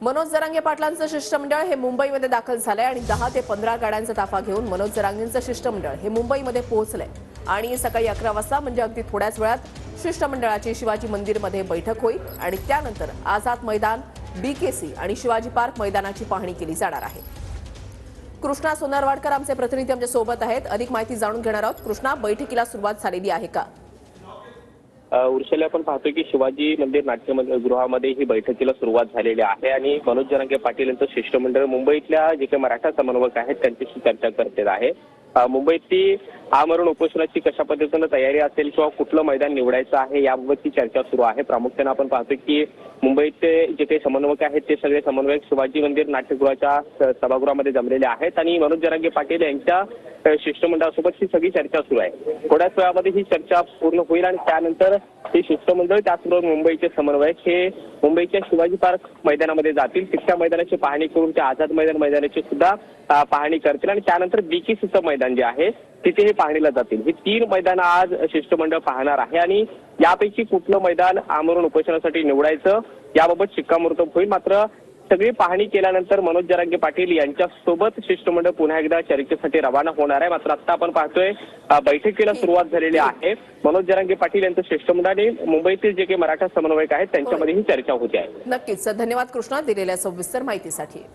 मनोज जरांगे पाटलांचं शिष्टमंडळ हे मुंबईमध्ये दाखल झालंय आणि 10 ते 15 गाड्यांचा ताफा घेऊन मनोज जरांगेंचं शिष्टमंडळ हे मुंबईमध्ये पोहोचलंय आणि सकाळी 11 वाजता म्हणजे अगदी थोड्याच वेळात शिष्टमंडळाची शिवाजी मंदिरमध्ये बैठक होईल आणि त्यानंतर आझाद मैदान, बीकेसी आणि शिवाजी पार्क मैदानाची पाहणी केली जाणार आहे। कृष्णा सोनारवाडकर आमचे प्रतिनिधी आमच्या सोबत आहेत, अधिक माहिती जाणून घेणार आहोत। कृष्णा, बैठकीला सुरुवात झालेली आहे का? उर्षला आपण पाहतोय की शिवाजी मंदिर नाट्यगृहामध्ये ही बैठकीला सुरुवात झालेली आहे आणि मनोज जरांगे पाटील यांचं शिष्टमंडळ मुंबईतल्या जे काही मराठा समन्वयक आहेत त्यांच्याशी चर्चा करते आहे। मुंबईतली आमरण उपोषणाची कशा पद्धतीनं तयारी असेल किंवा कुठलं मैदान निवडायचं आहे याबाबतची चर्चा सुरू आहे। प्रामुख्याने आपण पाहतोय की मुंबईचे जे काही समन्वयक आहेत ते सगळे समन्वयक शिवाजी मंदिर नाट्यगृहाच्या सभागृहामध्ये जमलेले आहेत आणि मनोज जरांगे पाटील यांच्या शिष्टमंडळासोबत ही सगळी चर्चा सुरू आहे। थोड्याच वेळामध्ये ही चर्चा पूर्ण होईल आणि त्यानंतर हे शिष्टमंडळ त्याचबरोबर मुंबईचे समन्वयक हे मुंबईच्या शिवाजी पार्क मैदानामध्ये जातील, तिथल्या मैदानाची पाहणी करून त्या आझाद मैदानाची सुद्धा पाहणी करतील आणि त्यानंतर बीकेसीचं मैदान जे आहे तिथे हे पाहणीला जातील। ही 3 मैदानं आज शिष्टमंडळ पाहणार आहे आणि यापैकी कुठलं मैदान आमरण उपोषणासाठी निवडायचं याबाबत शिक्कामोर्तब होईल। मात्र सगळी पाहणी केल्यानंतर मनोज जरांगे पाटील यांच्यासोबत शिष्टमंडळ पुन्हा एकदा चर्चेसाठी रवाना होणार आहे। मात्र आता आपण पाहतोय बैठकीला सुरुवात झालेली आहे। मनोज जरांगे पाटील यांचं शिष्टमंडळ मुंबईतील जे काही मराठा समन्वयक आहेत त्यांच्यामध्ये ही चर्चा होते आहे। नक्कीच, धन्यवाद कृष्णा दिलेल्या सविस्तर माहितीसाठी।